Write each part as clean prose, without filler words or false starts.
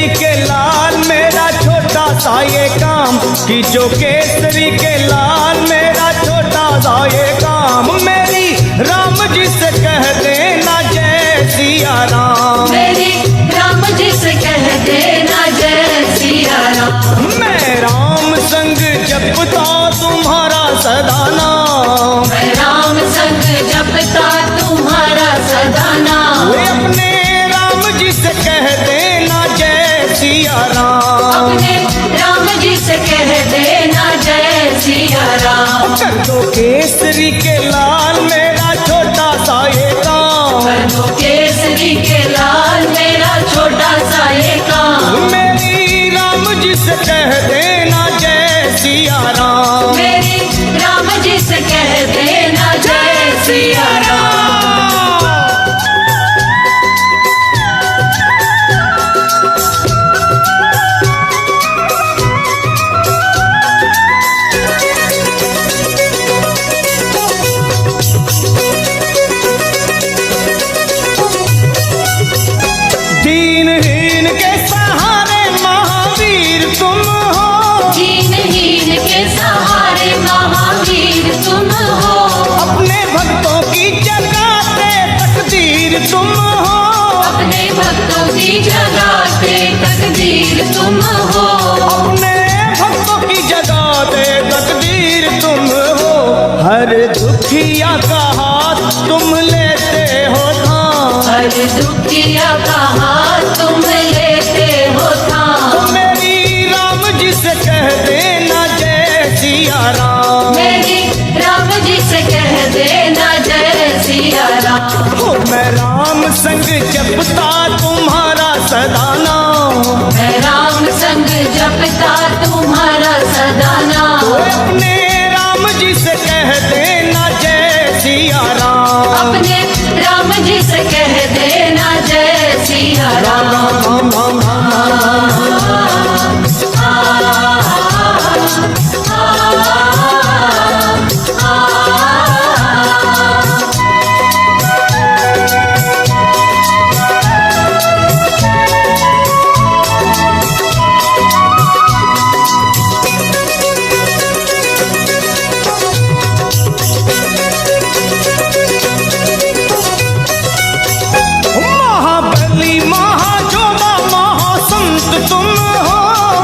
केसरी के लाल मेरा छोटा सा ये काम, कि जो केसरी के लाल मेरा छोटा सा ये काम, मेरी राम जी से कह देना जय सिया राम, मेरी राम जी से कह देना जय सिया राम। मैं राम संग जपता तुम्हारा सदा नाम, मैं राम संग जपता तुम्हारा सदा नाम। वे अपने राम जी से कह देना जय सिया राम, अपने राम जी से कह देना जय सिया राम। कर दो केसरी के लाल मेरा छोटा सा ये काम, कर दो केसरी के लाल मेरा छोटा सा ये काम, मेरी राम जी से कह देना जय सिया राम, मेरी राम जी से कह देना जय सिया राम। दीनहीन के सहारे महावीर तुम हो, दीनहीन के सहारे महावीर तुम हो, अपने भक्तों की जगाते तकदीर तुम हो, अपने भक्तों की जगाते तकदीर तुम हो, अपने भक्तों की जगाते तकदीर तुम हो, हर दुखिया का हाथ तुम लेते हो थाम, हर दुखिया का हाथ तुम लेते हो थाम। मेरी राम जी से कह देना जय सिया राम, मेरी राम जी से कह देना जय सिया राम। हो मैं राम संग जपता तुम्हारा सदा नाम, मैं राम संग जपता तुम्हारा सदा नाम। तो अपने राम जी से कह देना जय सिया राम, अपने राम जी से कह देना जय सिया राम राम। राम राम राम महाबली महाजोधा महासंत तुम हो,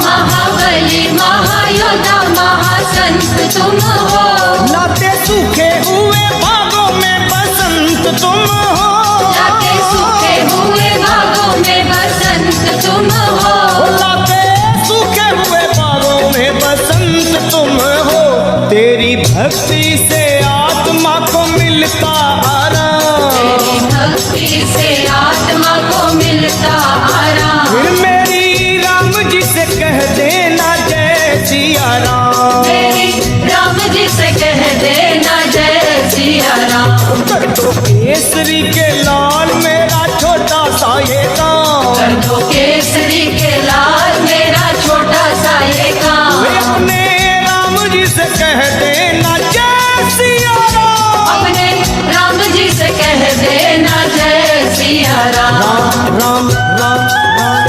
महाबली महायोद्धा महासंत तुम हो, लाते सूखे हुए बागों में बसंत तुम हो, लाते सूखे हुए बागों में बसंत तुम हो, लाते सूखे हुए बागों में बसंत तुम हो, तेरी भक्ति से आत्मा को मिलता आराम, तेरी भक्ति से आत्मा को मिलता आराम। फिर मेरी राम जी से कह देना जय सिया राम, मेरी राम जी से कह देना जय सिया राम। कर दो केसरी के लाल मेरा छोटा सा ये काम, कर दो केसरी के लाल मेरा छोटा सा ये काम, वे अपने राम जी से कह देना जय सिया राम, अपने राम जी से कह देना जय सिया राम। राम राम राम राम।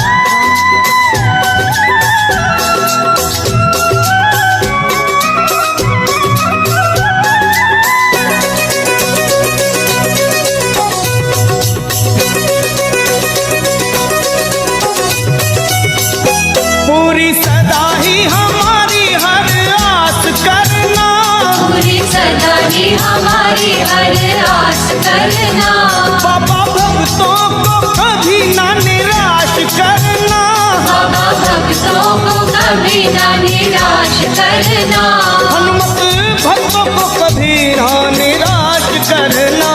पूरी सदा ही हमारी हर आस करना, पूरी सदा ही हमारी हर आस करना, बाबा भक्तों को कभी ना निराश करना, बाबा भक्तों को कभी ना निराश करना, हनुमत भक्तों को कभी ना निराश करना,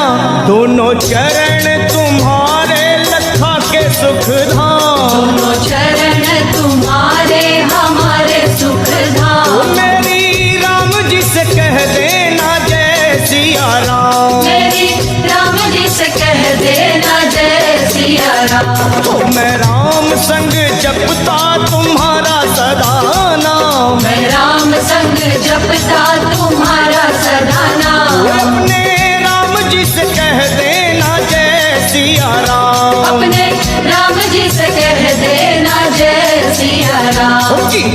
दोनों चरण तुम्हारे लखा के सुख धाम, दोनों चरण तुम्हारे हमारे सुख धाम। मेरी राम जी से कह देना जय सिया राम, मेरी राम जी से कह देना जय सिया राम। तो मैं राम संग जपता तुम्हारा सदा नाम, मैं राम संग जपता तुम्हारा सदा नाम। अपने राम जी से कह देना जय सिया राम, अपने राम जी से कह देना जय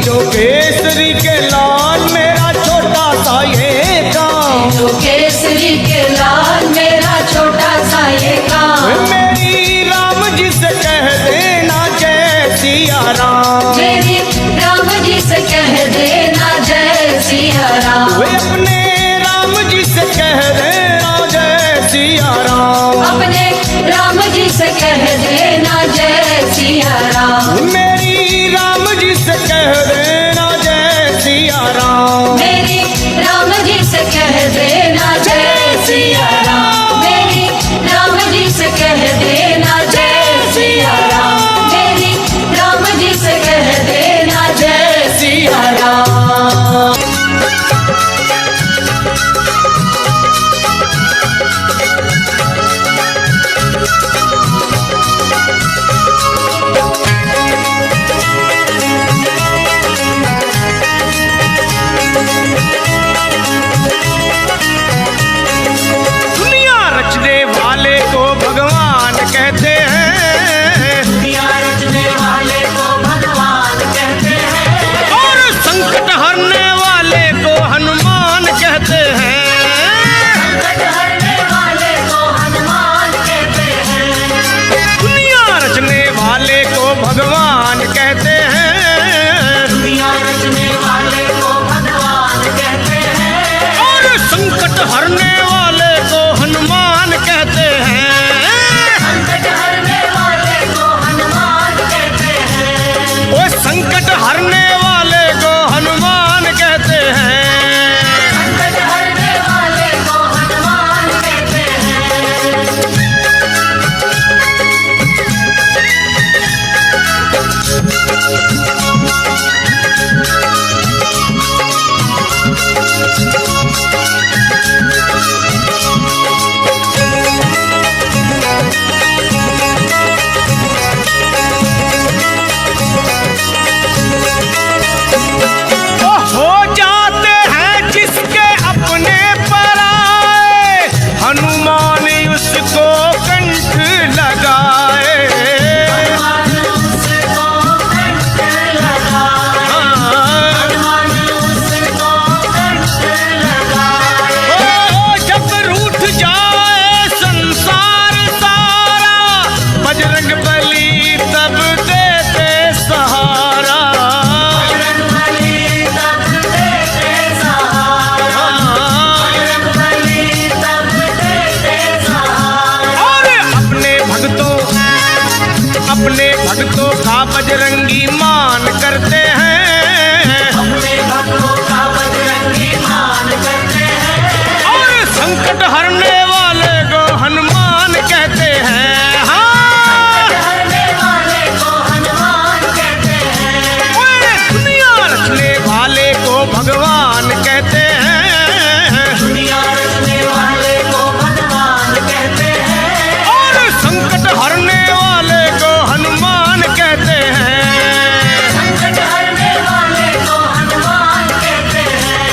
जो केसरी के लाल मेरा छोटा सा ये काम, जो केसरी के लाल मेरा छोटा सा ये काम, मेरी राम जी से कह देना जय सिया राम, मेरी राम जी से कह देना जय सिया राम, वे अपने राम जी से कह देना जय सिया राम, अपने राम जी से कह देना जय सिया राम, मेरी राम जी से कह देना जय सिया राम, मेरी राम जी से कह देना जय सिया राम, मेरी राम जी से कह देना जय सिया राम, मेरी राम जी से कह देना जय सिया राम। दुनिया रचने वाले को भगवान कहते हैं, दुनिया रचने वाले को भगवान कहते हैं, और संकट हरने वाले को हनुमान कहते हैं, संकट हरने वाले को हनुमान कहते हैं, दुनिया रचने वाले को भगवान कहते हैं, दुनिया रचने वाले को भगवान कहते हैं, और संकट हरने वाले को हनुमान कहते हैं, संकट हरने वाले को हनुमान कहते हैं, वो संकट हरने वाले को हनुमान कहते हैं। संकट हरने वाले को हनुमान कहते हैं। वो हो जाते हैं जिसके अपने पर आए, हनुमान उसको कंठ लगाए, हनुमान उसको कंठ लगाए, हाँ। हनुमान उसको कंठ लगाए, ओ जब रूठ जाए संसार सारा, बजरंग बली तब देते सहारा, बजरंगबली तब देते सहारा, बजरंगबली तब देते सहारा, और अपने भक्तों का बजरंगी मान करते हैं, अपने भक्तों का बजरंगी मान करते हैं, और संकट हरने वाले को हनुमान कहते हैं, हाँ। हरने वाले को हनुमान कहते हैं, ओए दुनिया रचने वाले को भगवान कहते हैं, दुनिया रचने वाले को भगवान कहते हैं, और संकट हरने वाले को हनुमान कहते हैं। संकट हरने वाले को हनुमान कहते हैं।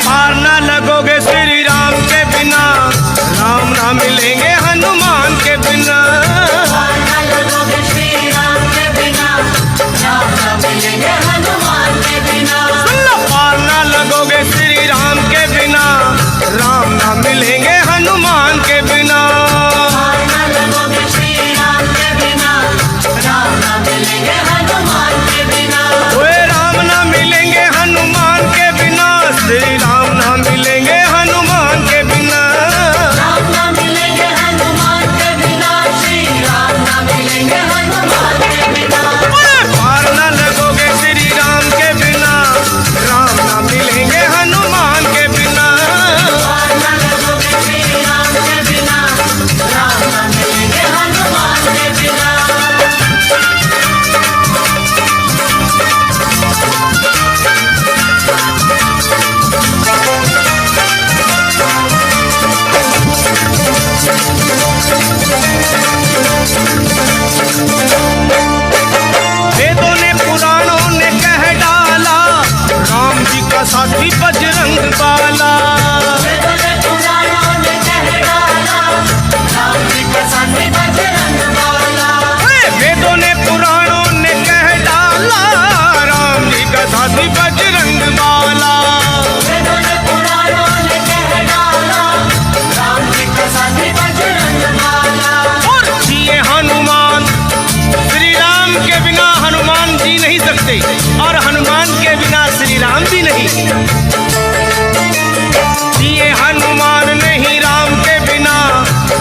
पार ना लगोगे श्री राम के बिना, राम ना मिलेंगे हनुमान के बिना। पार न लगोगे श्री राम के बिना, राम न मिलेंगे हनुमान के बिना। सुन लो, पार ना लगोगे श्री राम के बिना, राम ना मिलेंगे हनुमान के बिना। पार न लगोगे श्री राम के बिना, राम न मिलेंगे हनुमान के बिना। ओए राम ना मिलेंगे हनुमान के बिना, श्री राम ना मिलेंगे हनुमान के बिना। राम न मिलेंगे हनुमान के बिना, श्री राम न मिलेंगे हनुमान के बिना। ओए पार ना लगोगे श्री राम के बिना, राम ना मिलेंगे हनुमान के बिना। पार न लगोगे श्री राम के बिना, राम न मिलेंगे हनुमान के बिना। वेदों ने पुराणों ने कह डाला, राम जी का साथी बजरंग बाला। वेदों ने पुराणों ने कह डाला, राम जी का साथी बजरंग बाला। वेदों ने पुराणों ने कह डाला, राम जी का साथी बजरंग बाला। वेदों ने पुराणों ने कह डाला, राम जी का साथी बजरंग बाला। और जिए हनुमान, श्री राम के बिना हनुमान जी नहीं सकते, और हनुमान के बिना श्री राम भी नहीं। जिए हनुमान नहीं राम के बिना,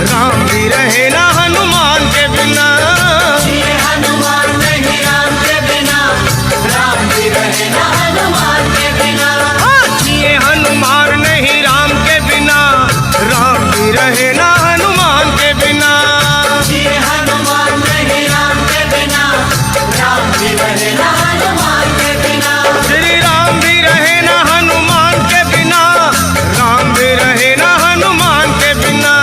राम भी रहे ना हनुमान के बिना। ये हनुमान नहीं राम के बिना, राम जी रहे ना हनुमान के बिना। जिए हनुमान नहीं राम के बिना, राम भी रहे ना हनुमान के बिना। ये हनुमान नहीं राम के बिना, राम जी रहे ना हनुमान के बिना। श्री राम भी रहे ना हनुमान के बिना, राम भी रहे ना हनुमान के बिना।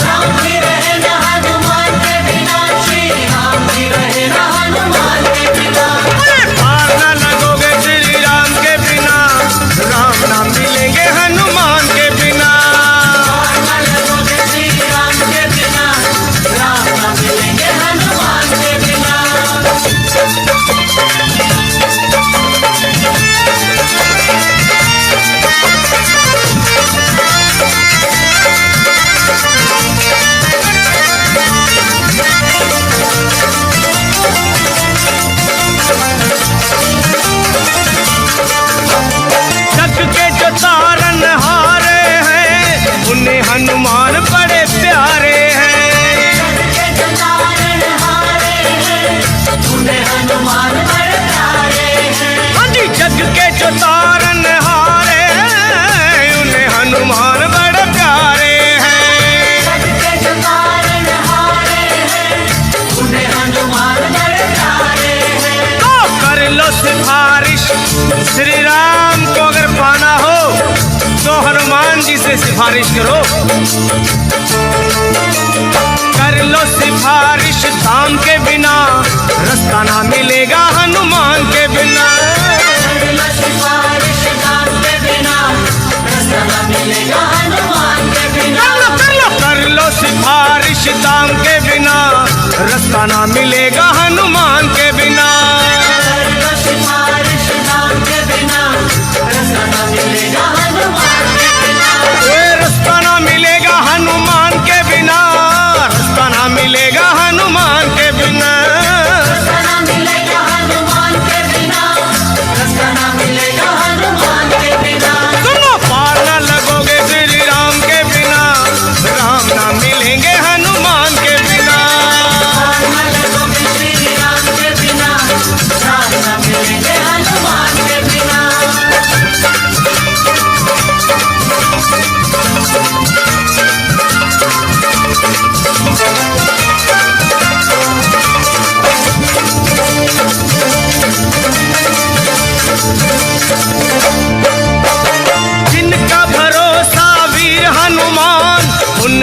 राम जी रहे ना हनुमान के बिना, श्री राम जी रहे ना हनुमान के बिना। पार ना लगोगे श्री राम के बिना, राम ना मिलेंगे हनुमान के बिना। पार न लगोगे श्री राम के बिना, राम न मिलेंगे हनुमान के बिना। जग के जो तारन हारे हैं, उन्हें हनुमान बड़े प्यारे हैं। के जो तारण हारे हैं, उन्हें हनुमान बड़े प्यारे हैं। हाँ जी, जग के जो तारन हारे हैं, उन्हें हनुमान बड़े प्यारे हैं। जग के जो तारण हारे हैं, उन्हें हनुमान बड़े प्यारे हैं। तो कर लो सिफारिश, श्री राम को अगर पाना हो तो हनुमान जी से सिफारिश करो। कर लो सिफारिश धाम के बिना, रास्ता ना मिलेगा हनुमान के बिना। कर लो सिफारिश नाम के बिना, रास्ता न मिलेगा हनुमान के बिना। कर लो सिफारिश दाम के बिना, रास्ता ना मिलेगा हनुमान के बिना। कर लो सिफारिश नाम के बिना, रास्ता न मिलेगा हनुमान के बिना। ओए रास्ता ना मिलेगा हनुमान के बिना, रास्ता ना मिलेगा हनुमान के बिना। रास्ता न मिलेगा हनुमान के बिना, रास्ता न मिलेगा हनुमान के बिना। सुनो, पार ना लगोगे श्री राम के बिना, राम ना मिलेंगे हनुमान के बिना। पार न लगोगे श्री राम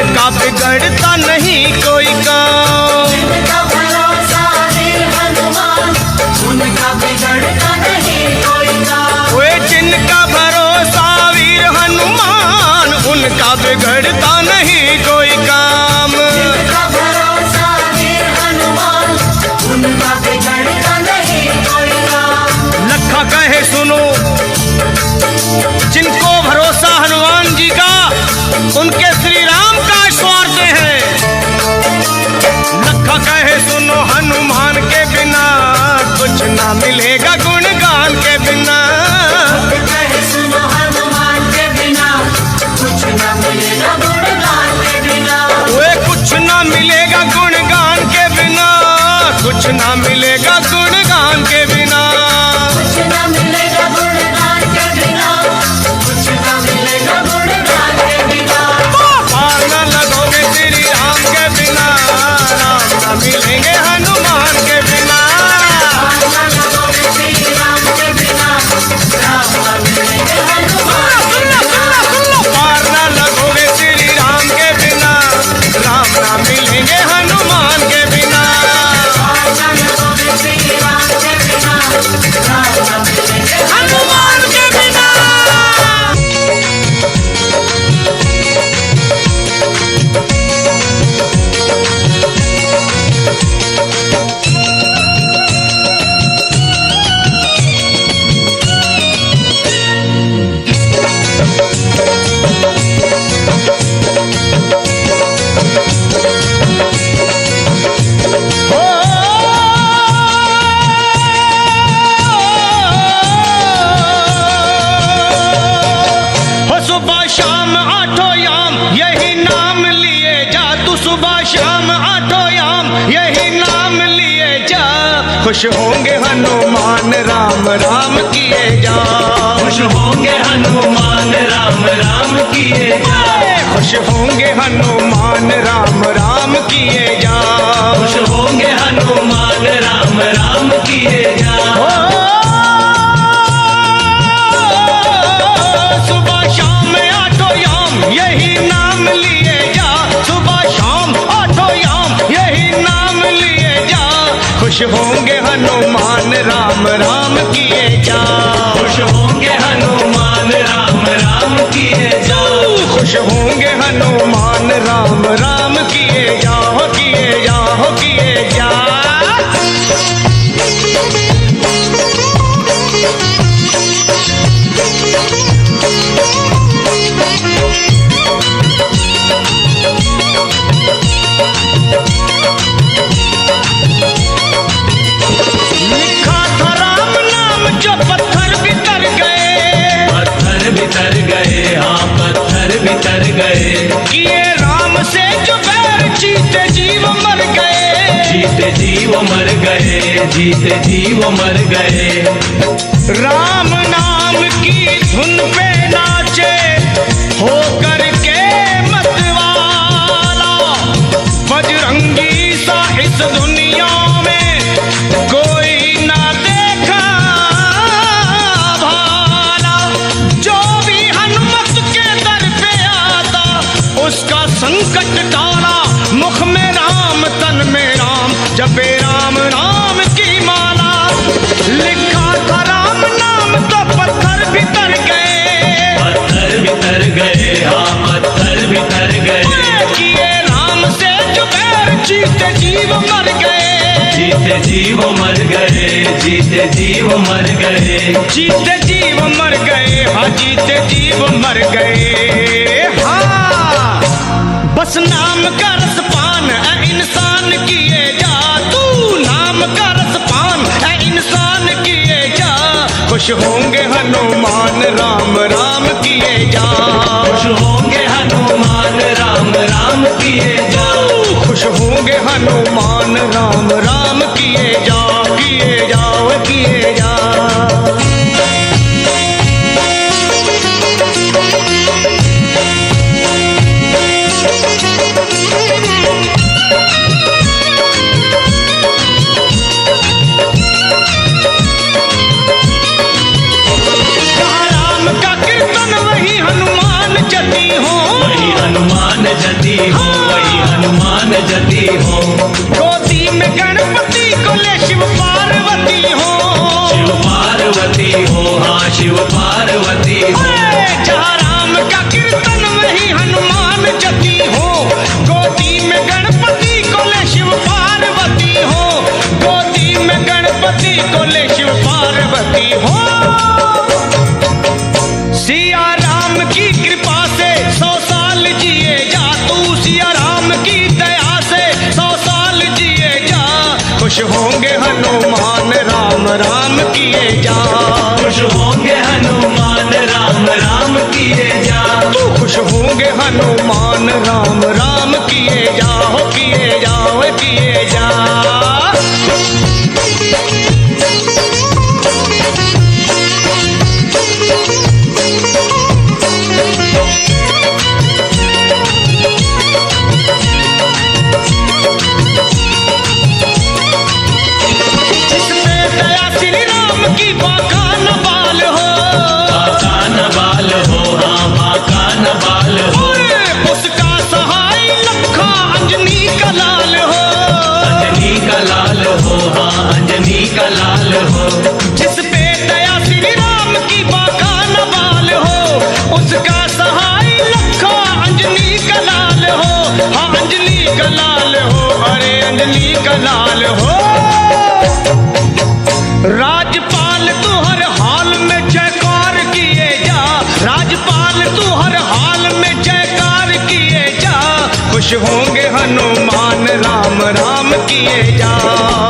उनका बिगड़ता नहीं कोई काम। जिनका भरोसा वीर हनुमान, उनका बिगड़ता नहीं कोई काम। वे जिनका भरोसा वीर हनुमान, उनका बिगड़ता नहीं कोई काम। जिनका भरोसा वीर हनुमान, उनका बिगड़ता नहीं कोई काम। लखा कहे सुनो, जिनको भरोसा हनुमान जी का, उनके श्री राम का स्वार्थ है। लखा कहे सुनो, हनुमान के बिना कुछ ना मिलेगा, गुणगान के बिना। कहे सुनो, हनुमान के बिना कुछ न मिलेगा, गुणगान के बिना। वे कुछ ना मिलेगा गुणगान के बिना, कुछ ना मिलेगा गुणगान के बिना। कुछ न मिलेगा गुणगान के बिना, कुछ न मिलेगा गुणगान के बिना। पार न लगोगे श्री राम के बिना, राम न मिलेंगे हनुमान के बिना। पार न लगोगे श्री राम के बिना, राम न मिलेंगे हनुमान के बिना। पार न लगोगे श्री राम के बिना, राम न मिलेंगे हनुमान के बिना। पार न लगोगे श्री राम के बिना, राम न मिलेंगे हनुमान के बिना। हो सुबह शाम आठों याम यही नाम लिए जा, तू सुबह शाम आठों याम यही नाम लिए जा। खुश होंगे हनुमान राम राम किए जा। खुश होंगे हनुमान राम राम किए जा। खुश होंगे हनुमान राम राम किए जा। खुश होंगे हनुमान राम राम किए जा। सुबह शाम आठों याम यही नाम लिए जा, सुबह शाम आठों याम यही नाम लिए जा। खुश होंगे हनुमान राम राम किए जा। खुश होंगे हनुमान राम राम किए जा। खुश होंगे हनुमान राम राम किए जा, हो किए जा, हो किए जा। लिखा था राम नाम जो पत्थर बितर गए। पत्थर बितर गए, हाँ पत्थर बितर गए। किए राम से जो बैर जीते जीव मर गए। जीते जीव मर गए, जीते जीव मर गए। राम नाम की धुन पे नाचे हो करके मतवाला। बजरंगी सा इस दुनिया में कोई ना देखा भाला। जो भी हनुमत के दर पे आता उसका संकट टाला। मुख में राम तन में राम, जपे राम नाम की माला। लिखा था राम नाम तो पत्थर भीतर गए। पत्थर बितर गए, हाँ पत्थर बितर गए। किए राम से जो बैर जीते जीव मर गए। जीते जीव मर गए, जीते जीव मर गए। जीते जीव मर गए, हाँ जीते जीव मर गए। हाँ बस नाम का रसपान है इंसान किए जा। तू नाम का रसपान है इंसान किए जा। खुश होंगे हनुमान राम राम किए जा। खुश होंगे हनुमान राम राम किए जा। खुश होंगे हनुमान राम राम किए जा, किए जाओ किए जा। जहाँ राम का कीर्तन वही हनुमान जति हो। वही हनुमान जति जति हो, वही हनुमान जति हो। गोदी में गणपति को ले शिव पार्वती हो, शिव पार्वती हो, हाँ शिव पार्वती हो। जहाँ राम का कीर्तन वही हनुमान जति हो। गोदी में गणपति को ले शिव पार्वती हो, गोदी में गणपति को ले शिव पार्वती हो। सिया राम की कृपा से 100 साल जिए जा तू, सिया राम की दया से 100 साल जिए जा। खुश होंगे हनुमान राम राम किए जा, खुश होंगे हनुमान राम राम किए जा। तू खुश होंगे हनुमान राम राम किए जा, हो किए जा, हो किए जा। की बाका न बाल हो, बाका न बाल हो, हाँ बाका न बाल हो। उसका सहाय लखा अंजनी का लाल हो, अंजनी का लाल हो, हाँ अंजनी का लाल हो। जिस पे दया श्री राम की बाका न बाल हो, उसका सहाय लखा अंजनी का लाल हो, हाँ अंजनी का लाल हो, अरे अंजनी का लाल हो। राजपाल तू हर हाल में जयकार किए जा, राजपाल तू हर हाल में जयकार किए जा। खुश होंगे हनुमान राम राम किए जा,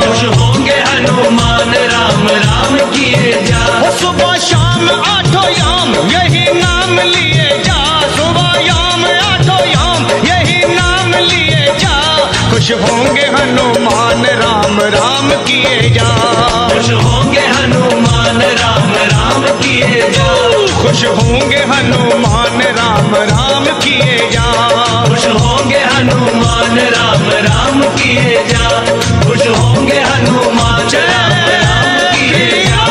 खुश होंगे हनुमान राम राम किए जा। सुबह शाम आठों याम यही नाम लिए जा, सुबह याम आठों याम यही नाम लिए जा। खुश होंगे हनुमान राम राम किए जा, खुश होंगे हनुमान राम राम किए जा। खुश होंगे हनुमान राम राम किए जा, खुश होंगे हनुमान राम राम किए जा। खुश होंगे हनुमान राम राम किए जा। खुश होंगे हनुमान राम राम किए जा।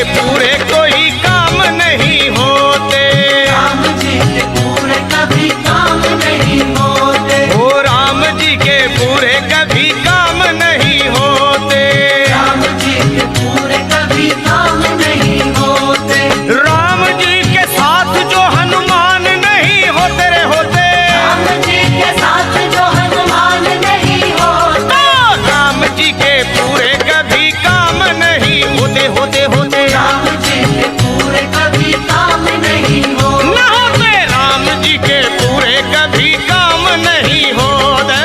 पूरे कोई काम नहीं होते। राम जी के पूरे कभी काम नहीं होते। ओ राम जी के पूरे कभी काम नहीं होते। राम जी के पूरे कभी काम नहीं होते। राम जी के साथ जो हनुमान नहीं होते रे होते। राम जी के साथ जो हनुमान नहीं होते। राम जी के पूरे कभी काम नहीं होते होते होते। राम जी के पूरे कभी काम नहीं होते। न होते राम जी के पूरे कभी काम नहीं होते।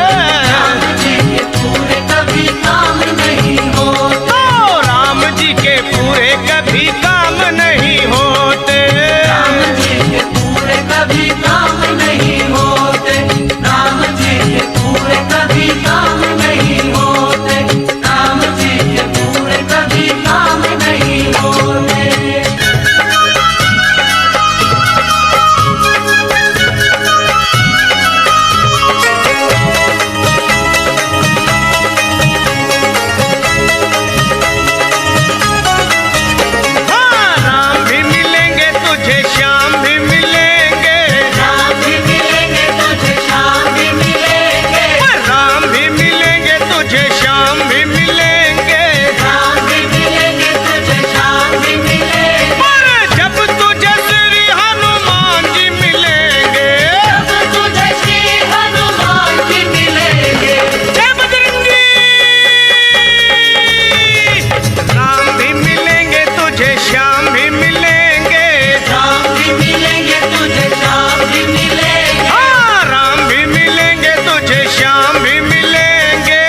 राम जी के पूरे कभी काम नहीं होते। ओ राम जी के पूरे कभी काम नहीं होते। राम जी के पूरे कभी काम नहीं होते। राम जी के पूरे कभी काम नहीं होते। राम जी के पूरे कभी काम नहीं होते। हाँ, राम भी मिलेंगे तुझे, श्याम भी मिलेंगे। राम भी मिलेंगे तुझे, श्याम भी मिलेंगे। राम भी मिलेंगे तुझे, श्याम भी मिलेंगे। राम भी मिलेंगे तुझे, श्याम भी मिलेंगे। पर जब तुझे श्री हनुमान जी मिलेंगे। जब तुझे श्री हनुमान जी मिलेंगे। जय बजरंगी। राम भी मिलेंगे तुझे, श्याम भी मिलेंगे। राम भी मिलेंगे तुझे, श्याम भी मिलेंगे। हाँ, राम भी मिलेंगे तुझे, श्याम भी मिलेंगे।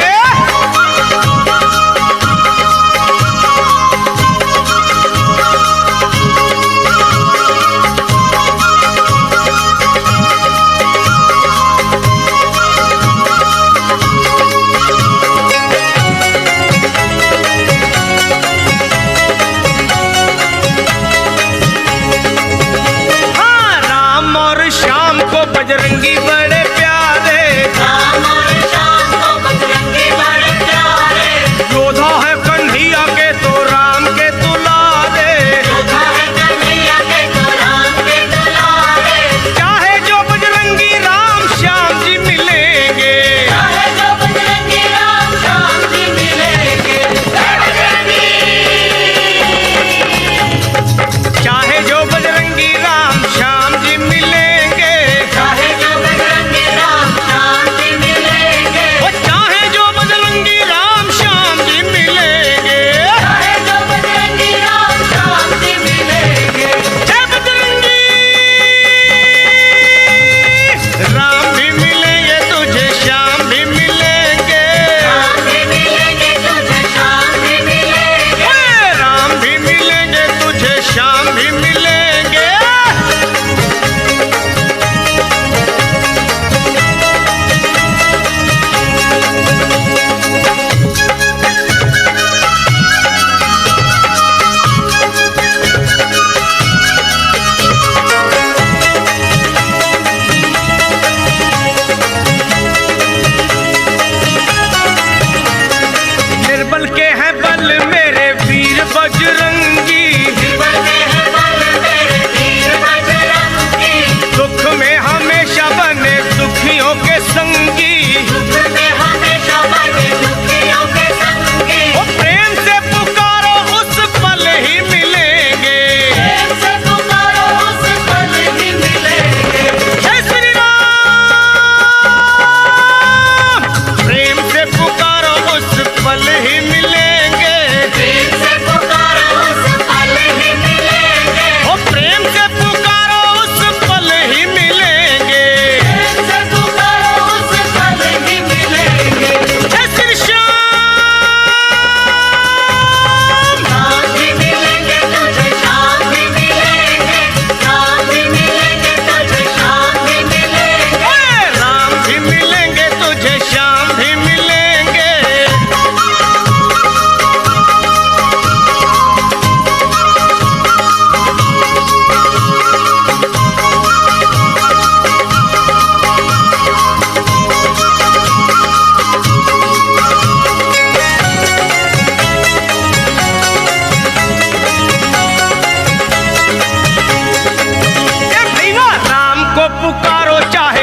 हाँ, राम और श्याम को बजरंगी बड़े प्यारे। राम और श्याम को बजरंगी बड़े प्यारे। योद्धा है कन्हैया के तो राम के दुलारे। योद्धा है कन्हैया के तो राम के दुलारे। चाहे जो बजरंगी राम श्याम जी मिलेंगे। चाहे जो बजरंगी राम श्याम जी मिलेंगे। जय बजरंगी। चाहे जो बजरंगी राम श्याम जी मिलेंगे। चाहे जो बजरंगी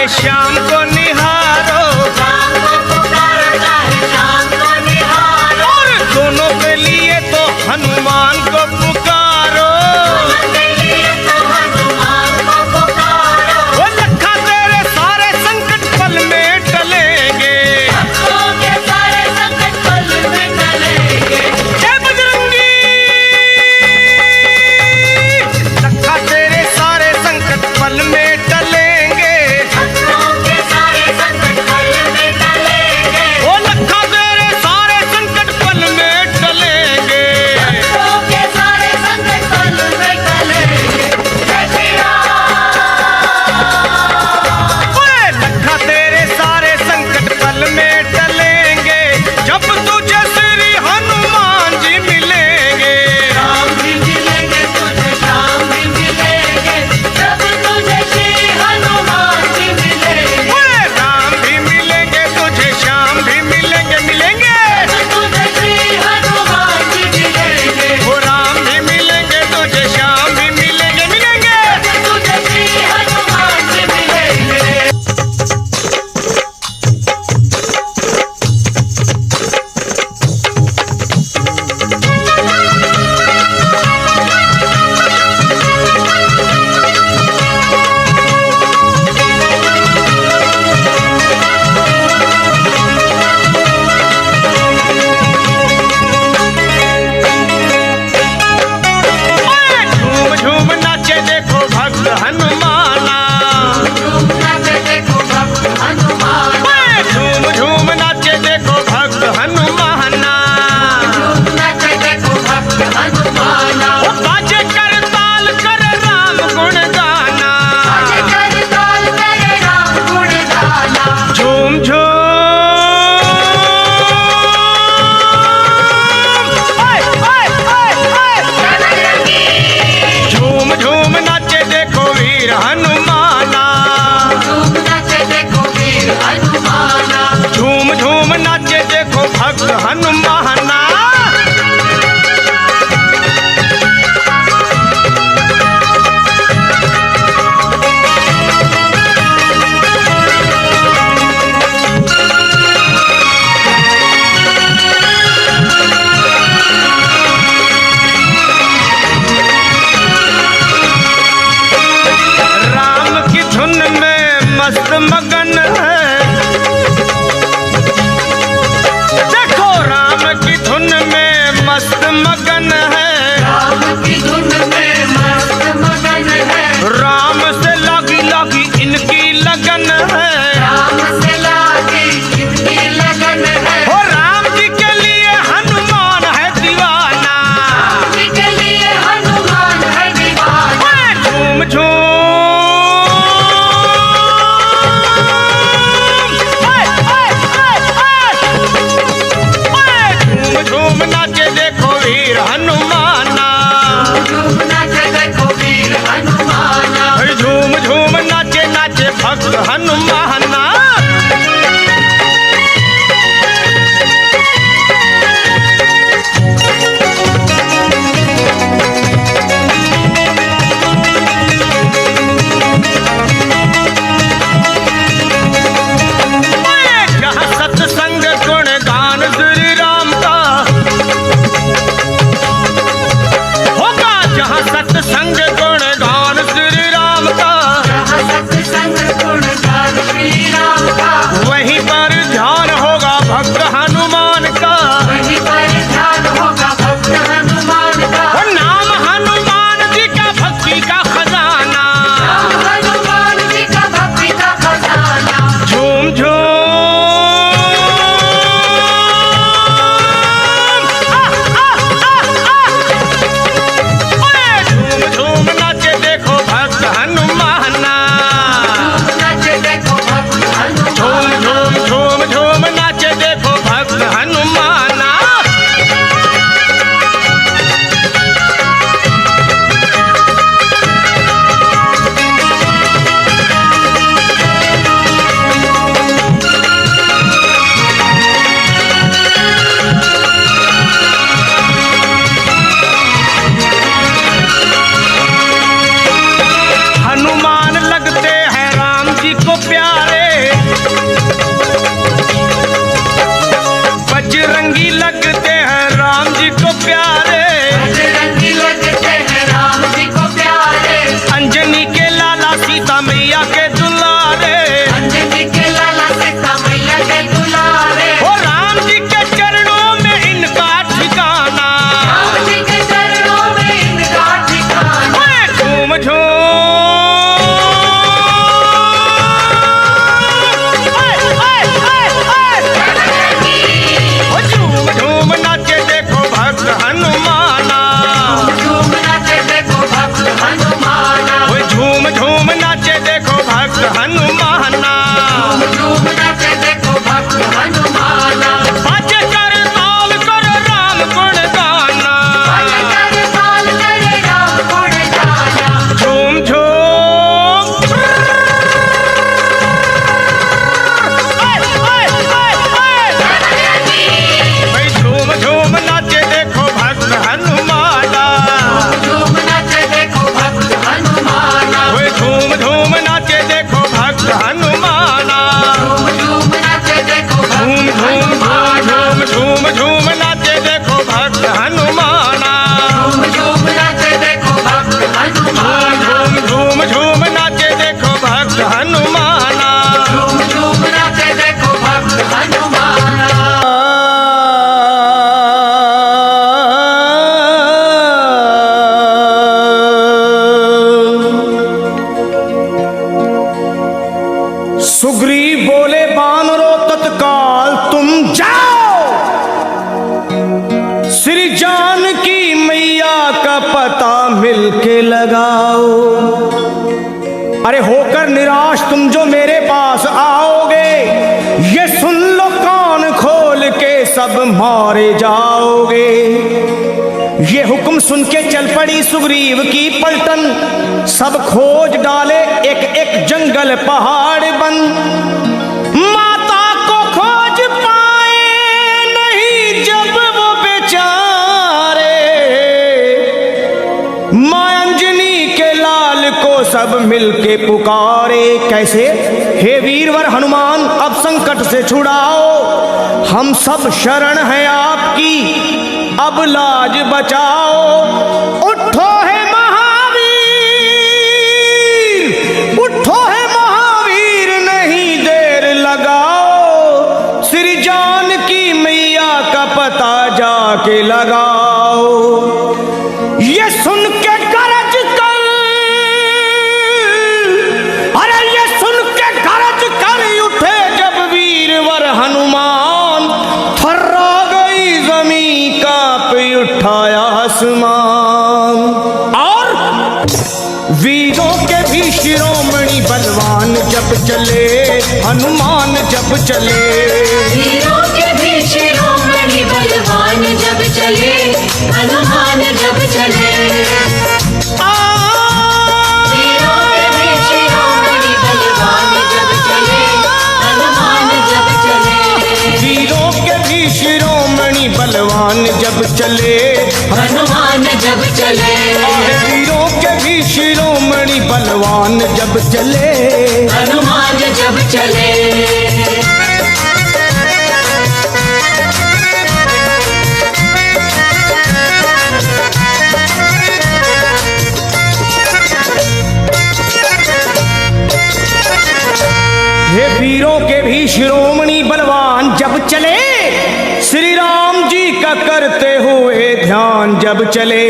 है श्याम को निहारो, राम को पुकारता है श्याम को निहारो, और दोनों के लिए तो हनुमान को पुकारो। के लिए तो हनुमान को पुकारो, वो लखा तेरे सारे संकट पल में टलेंगे, भक्तों के सारे संकट पल में टलेंगे। जय बजरंगी। लखा तेरे सारे संकट पल में टलेंगे, भक्तों के सारे संकट पल में टलेंगे, वो लखा तेरे सारे संकट पल में टलेंगे। भक्तों के सारे संकट पल में टलेंगे। जय श्री राम। ओए लखा तेरे सारे संकट पल में टलेंगे, जब तुझे श्री हनुमान जी मिलेंगे। राम भी मिलेंगे तुझे, श्याम भी मिलेंगे, जब तुझे श्री हनुमान जी मिलेंगे। ओए राम भी मिलेंगे तुझे, श्याम भी मिलेंगे, मिलेंगे। जब तुझे श्री हनुमान जी मिलेंगे, वो राम भी मिलेंगे तुझे, श्याम भी मिलेंगे, मिलेंगे। जब तुझे श्री हनुमान जी मिलेंगे। ओए झूम झूम नाचे देखो भक्त हनुमाना, झूम नाचे देखो भक्त हनुमान, ओए झूम झूम नाचे देखो भक्त हनुमाना। झूम नाचे देखो भक्त हनुमान। वो बाजे कर ताल कर राम गुण गाना, आज कर ताल करे राम गुण गाना, झूम झूम। ओए ओए ओए ओए जय बजरंगी। झूम झूम नाचे देखो वीर हनुमाना, झूम नाचे देखो वीर हनुमान, झूम झूम नाचे देखो भक्त हनुमाना। राम की धुन में मस्त मगन है, देखो राम की धुन में मस्त मगन है। राम की धुन में मस्त मगन है, राम से लागी लागी इनकी लगन है, राम से लागी इनकी लगन है, हो राम जी के लिए हनुमान है दीवाना। जी के लिए हनुमान है दीवाना। ओए झूम झूम। ओए ओए ओए ओए ओए झूम झूम नाचे देखो वीर हनुमाना, झूम नाचे देखो वीर हनुमान, झूम झूम नाचे नाचे भक्त हनुमाना। ओए जहाँ सत्संग गुण गान श्री राम का होगा, जहाँ सत्संग गुण गान श्री राम का, जहाँ सत्संग गुण गान श्री राम का, वहीं पर ध्यान होगा भक्त हनुमान का। वहीं पर ध्यान होगा भक्त हनुमान का। वो नाम हनुमान जी का भक्ति का खजाना, राम हनुमान जी का भक्ति का खजाना, झूम झूम। ओए झूम झूम अरे होकर निराश तुम जो मेरे पास आओगे, ये सुन लो कान खोल के सब मारे जाओगे। ये हुक्म सुन के चल पड़ी सुग्रीव की पलटन, सब खोज डाले एक एक जंगल पहाड़ बन। माता को खोज पाए नहीं जब वो बेचारे, मां अंजनी के लाल को सब मिलके पुकारे। कैसे? हे वीरवर हनुमान अब संकट से छुड़ाओ, हम सब शरण हैं आपकी, अब लाज बचाओ। उठो है महावीर, उठो है महावीर, नहीं देर लगाओ, श्री जानकी मैया का पता जाके लगाओ। ये सुन के गरज कर, अरे ये सुन के गरज कर उठे जब वीरवर हनुमान, थर्रा गई जमीन कांप उठाया आसमान। और वीरों के भी शिरोमणि बलवान जब चले, हनुमान जब चले। वीरों के भी शिरोमणि बलवान जब चले, हनुमान जब चले। वीरों के भी शिरोमणि बलवान जब चले, हनुमान जब चले। वीरों के भी शिरोमणि बलवान जब चले, हनुमान जब चले। वीरों के भी शिरोमणि बलवान जब चले, हनुमान जब चले। हे वीरों के भी शिरोमणि बलवान जब चले, श्री राम जी का करते हुए ध्यान जब चले,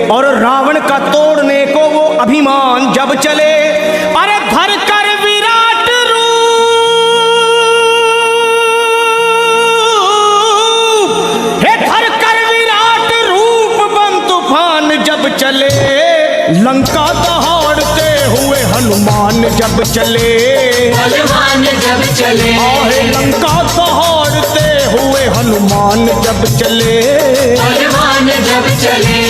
और रावण का तोड़ने को वो अभिमान जब चले। अरे धर कर विराट रूप, हे धर कर विराट रूप बन तूफान जब चले, लंका दहाड़ते हुए हनुमान जब चले। हनुमान जब चले। आहे लंका दहाड़ते हुए हनुमान जब चले, हनुमान जब चले।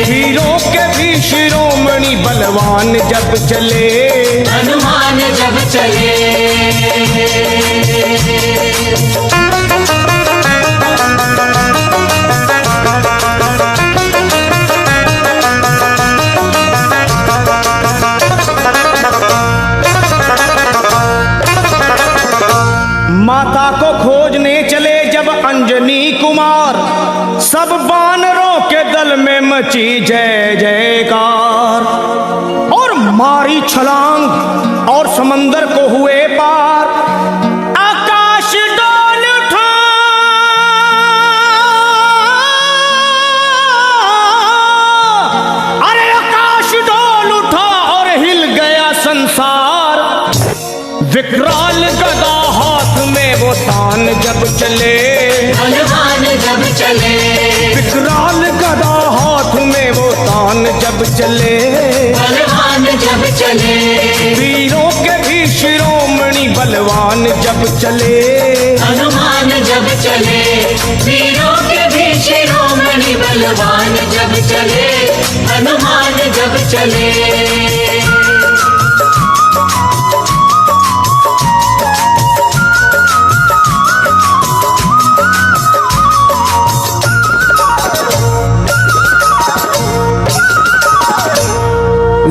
वीरों के भी शिरोमणि बलवान जब चले, हनुमान जब चले। माता को खोजने चले जब अंजनी कुमार, सब वानरों के दल में मची जय जयकार। और मारी छलांग और समंदर को हुए पार, आकाश डोल उठा, अरे आकाश डोल उठा और हिल गया संसार। विकराल गदा हाथ में वो तान जब चले, हनुमान जब चले। विकराल गदा हाथ में वो तान जब चले, हनुमान जब चले। वीरों के भी शिरोमणि बलवान जब चले, हनुमान जब चले। वीरों के भी शिरोमणि बलवान जब चले, हनुमान जब चले।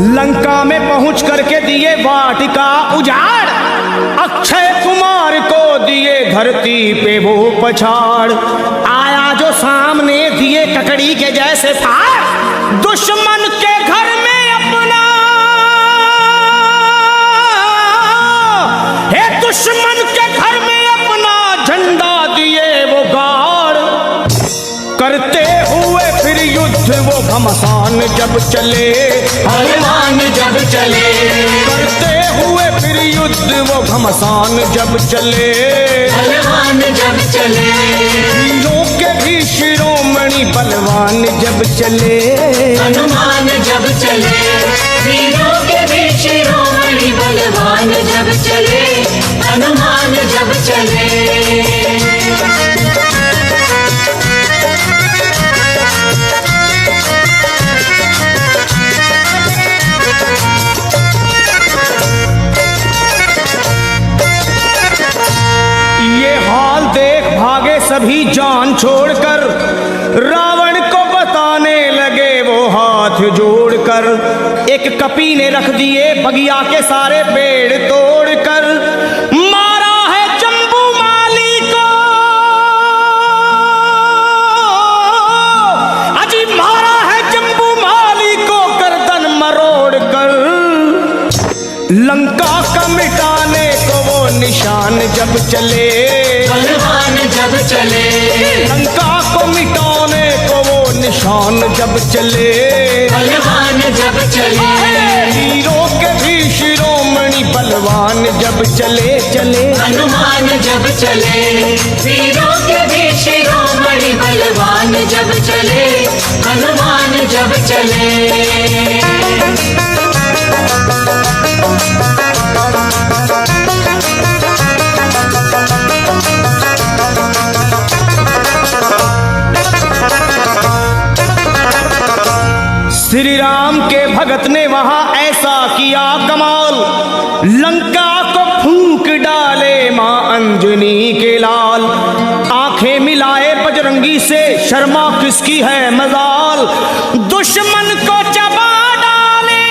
लंका में पहुंच करके दिए वाटिका उजाड़, अक्षय कुमार को दिए धरती पे वो पछाड़। आया जो सामने दिए ककड़ी के जैसे फाड़, दुश्मन के घर में अपना, हे दुश्मन के घर में अपना झंडा दिए वो गाड़। करते हुए फिर युद्ध वो घमासान जब चले, हनुमान जब चले। करते हुए फिर युद्ध वो घमासान जब चले, हनुमान जब चले। वीरों के भी शिरोमणि बलवान जब चले, हनुमान जब चले। वीरों के भी शिरोमणि मरोड़ कर, एक कपी ने रख दिए बगिया के सारे पेड़ तोड़ कर। मारा है जम्बू माली को, अजी मारा है जम्बू माली को गर्दन मरोड़ कर। लंका का मिटाने को वो निशान जब चले, बलवान जब चले, लंका को मिटाने को वो निशान जब चले, बलवान जब चले, हीरों के भी शिरोमणि बलवान जब चले चले। हनुमान जब चले, वीरों के भी शिरोमणि बलवान जब चले, हनुमान जब चले। श्री राम के भगत ने वहां ऐसा किया कमाल, लंका को फूंक डाले मां अंजनी के लाल। आंखें मिलाए बजरंगी से, शर्मा किसकी है मजाल, दुश्मन को चबा डाले,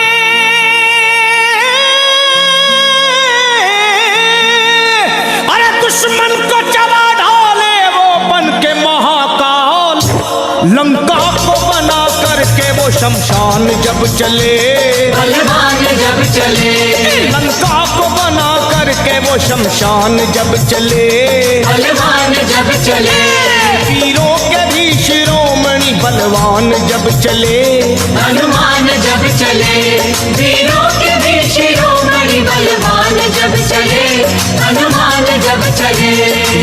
अरे दुश्मन को चबा डाले वो बन के महाकाल। लंका को बना करके वो शमशान जब चले, बलवान जब चले, लंका को बना करके वो शमशान जब चले, बलवान जब चले, वीरों के भी शिरोमणि बलवान जब चले, हनुमान जब चले, वीरों के भी शिरोमणि बलवान जब चले, हनुमान जब चले।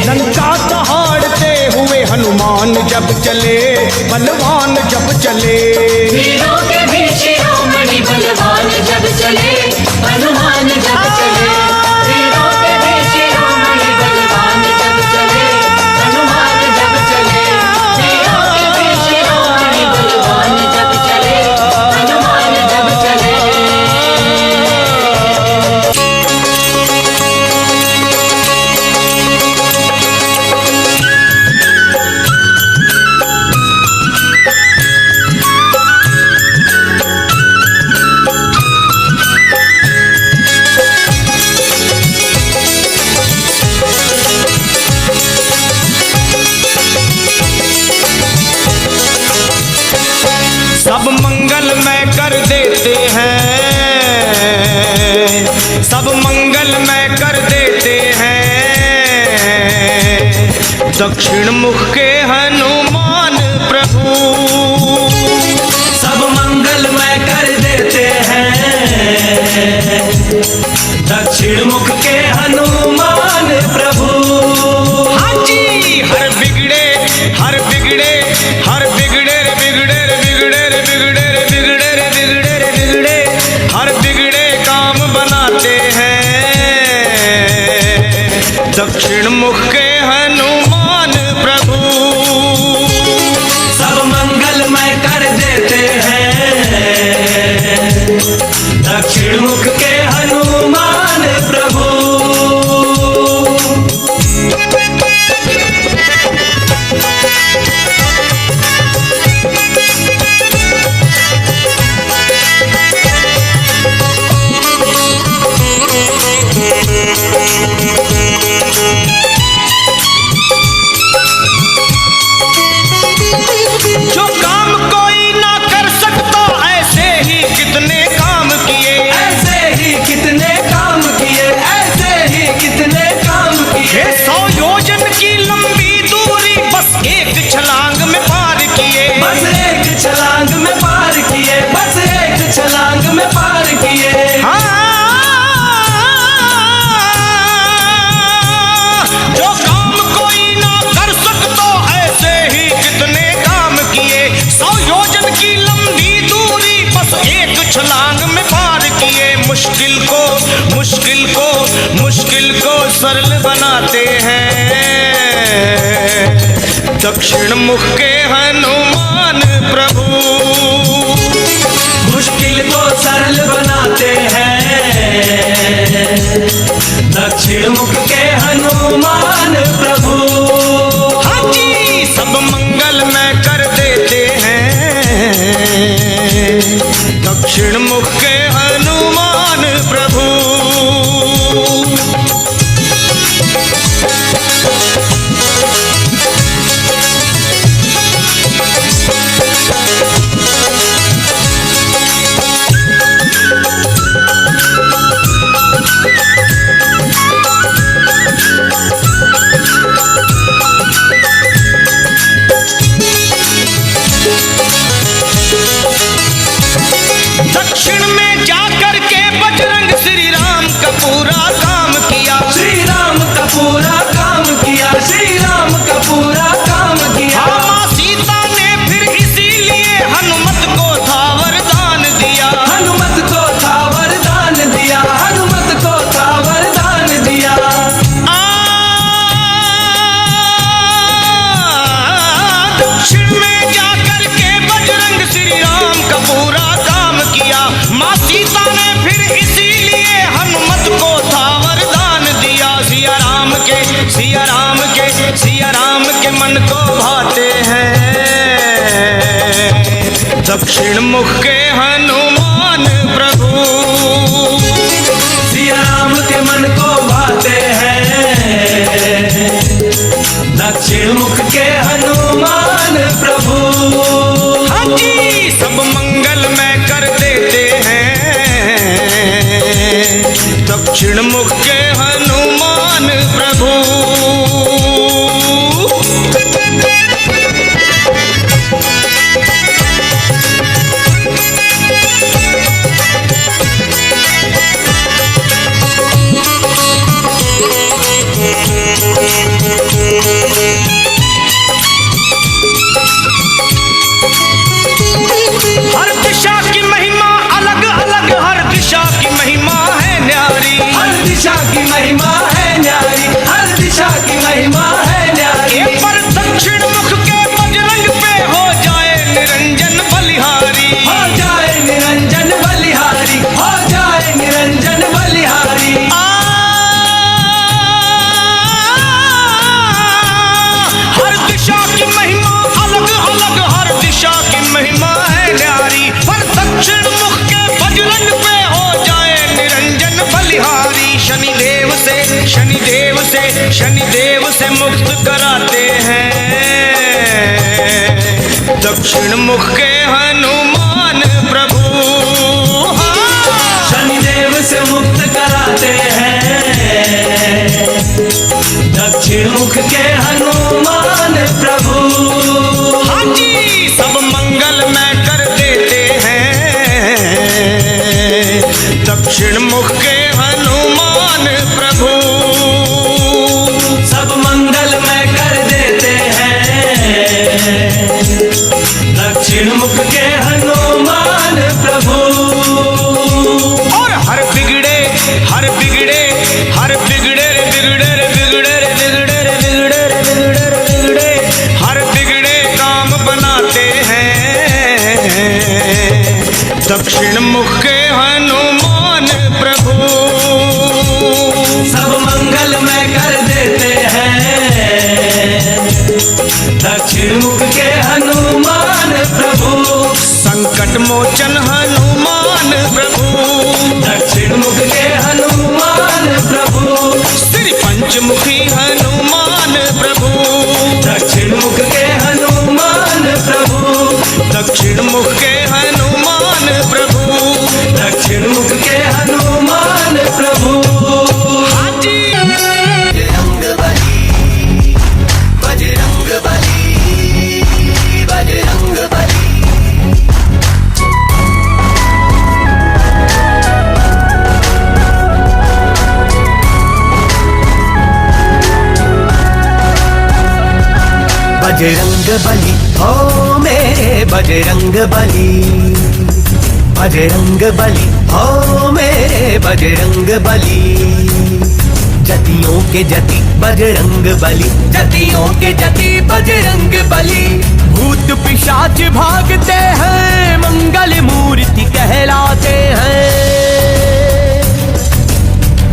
लंका दहाड़ते हुए हनुमान जब चले, बलवान जब चले, वीरों के भी शिरोमणि बलवान जब चले, हनुमान जब चले, वीरों के भी शिरोमणि बलवान जब चले, हनुमान जब चले, वीरों के भी शिरोमणि बलवान जब चले, हनुमान जब चले। सब मंगलमय कर देते हैं, सब मंगलमय कर देते हैं, दक्षिण मुख के हनुमान प्रभु। सब मंगलमय कर देते हैं, दक्षिण मुख के हनुमान प्रभु। हाँ जी, हर बिगड़े हर बिगड़े हर बिगड़े रे बिगड़े रे बिगड़े रे बिगड़े रे बिगड़े रे बिगड़े रे बिगड़े, हर बिगड़े काम बनाते हैं, दक्षिण मुख के हनुमान प्रभु। सब मंगलमय कर देते हैं, दक्षिण मुख के हनुमान प्रभु। जो काम कोई ना कर सकता, ऐसे ही कितने काम किए, ऐसे ही कितने काम किए, ऐसे ही कितने काम किए। 100 योजन की लंबी दूरी बस एक छलांग में पार किए, बस एक छलांग में पार किए, बस एक छलांग में पार किए। हाँ, जो काम कोई ना कर सकता, ऐसे ही कितने काम किए। 100 योजन की लंबी दूरी बस एक छलांग में पार किए। मुश्किल को मुश्किल को मुश्किल को सरल बनाते हैं, दक्षिण मुख के हनुमान प्रभु। मुश्किल को सरल बनाते हैं, दक्षिण मुख के हनुमान प्रभु। हाँ जी, सब मंगल में कर देते हैं, दक्षिण मुख के हनुमान प्रभु। दक्षिण में जाकर के बजरंग श्री राम का पूरा काम किया, श्री राम का पूरा काम किया, श्री राम का पूरा काम किया। माँ सीता ने फिर इसीलिए हनुमत को था वरदान दिया, हनुमत को था वरदान दिया, हनुमत को था वरदान दिया। दक्षिण में जाकर के बजरंग श्री राम का पूरा काम किया, माँ सीता ने फिर इसीलिए हनुमत को था वरदान दिया। सिया राम के सिया राम के सिया राम के मन को भाते हैं दक्षिण मुख के हनुमान प्रभु। सिया राम के मन को भाते हैं दक्षिण मुख के हनुमान प्रभु। हाँ जी, सब मंगल में कर देते हैं दक्षिण मुख के हनुमान प्रभु। हर दिशा की महिमा अलग अलग, हर दिशा की महिमा है न्यारी, हर दिशा की महिमा है न्यारी, हर दिशा की महिमा है न्यारी। ये पर दक्षिण मुख के बजरंग पे हो जाए निरंजन बलिहारी, हो जाए निरंजन बलिहारी, हो जाए निरंजन बलिहारी। हर दिशा की महिमा अलग अलग, हर दिशा की महिमा है न्यारी, पर दक्षिण मुख के बजरंग पे हो जाए निरंजन बलिहारी। शनिदेव से शनिदेव से शनिदेव से मुक्त कराते हैं दक्षिण मुख के हनुमान प्रभु। शनिदेव से मुक्त कराते हैं दक्षिण मुख के हनुमान प्रभु। हाँ जी, सब मंगल में कर देते हैं दक्षिण मुख के हनुमान प्रभु। सब मंगल में कर देते हैं दक्षिण मुख के हनुमान प्रभु। और हर बिगड़े हर बिगड़े हर बिगड़े रे बिगड़े रे बिगड़े रे बिगड़े रे बिगड़े रे बिगड़े रे बिगड़े हर बिगड़े काम बनाते हैं दक्षिण मुख के हनुमान प्रभु। सब मंगल में कर देते हैं दक्षिण मुख के हनुमान प्रभु। संकट मोचन हनुमान प्रभु, दक्षिण मुख के हनुमान प्रभु। श्री पंचमुखी हनुमान प्रभु, दक्षिण मुख के हनुमान प्रभु। दक्षिण मुख के हनुमान प्रभु, दक्षिण मुख के हनुमान प्रभु। हाँ जी। बजरंग बली, बजरंग बली, बजरंग बली। बजरंग बली हो मेरे बजरंग बली, बजरंग बली हो मेरे बजरंग बली। जतियों के जति बजरंग बली, जतियों के जति बजरंग बली। भूत पिशाच भागते हैं, मंगल मूर्ति कहलाते हैं।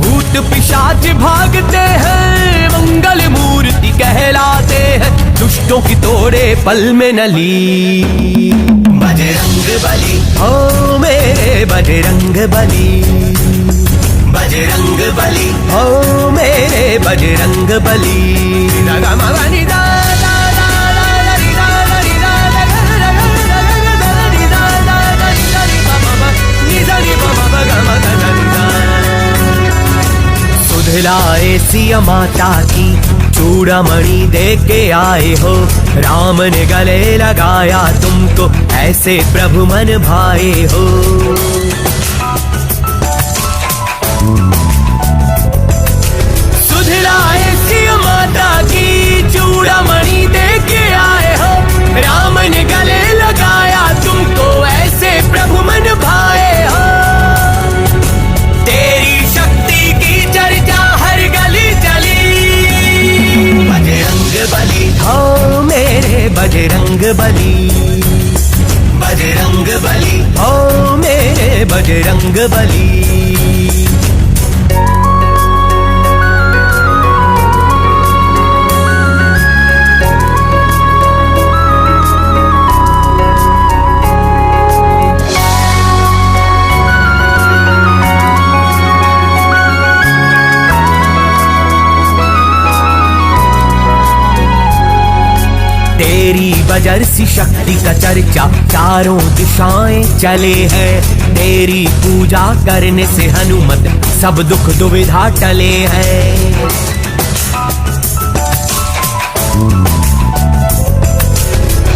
भूत पिशाच भागते हैं, मंगल मूर्ति कहलाते हैं। दुष्टों की तोड़े पल में न ली। बजरंग बली हो मेरे बजरंग बली, बजरंग बली हो मेरे बजरंग बली। सुधलाए सिया माता की चूड़ामणि दे के आए हो, राम ने गले लगाया तुमको ऐसे प्रभु मन भाए हो। सुधलाए सिया माता की चूड़ामणि दे के आए हो, राम ने गले लगाया तुमको ऐसे प्रभु मन भाए हो। तेरी शक्ति की चर्चा हर गली चली। बजरंग बली हो मेरे बजरंग बली, बजरंग बली हो मेरे बजरंग बली। तेरी बजर सी शक्ति का चर्चा चारों दिशाएं चले हैं, तेरी पूजा करने से हनुमत सब दुख दुविधा टले हैं।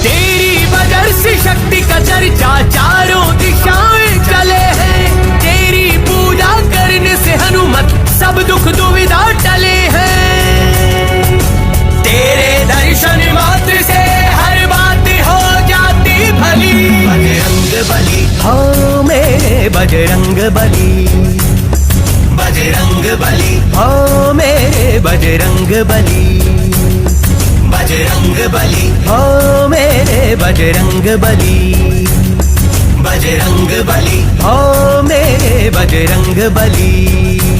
तेरी बजर सी शक्ति का चर्चा चारों दिशाएं चले हैं, तेरी पूजा करने से हनुमत सब दुख दुविधा टले हैं। तेरे दर्शन मात्र से हर बात हो जाती भली। बजरंग बली हो मेरे बजरंग बली, बजरंग बली हो मेरे बजरंग बली, बजरंग बली हो मेरे बजरंग बली, बजरंग बली हो मेरे बजरंग बली।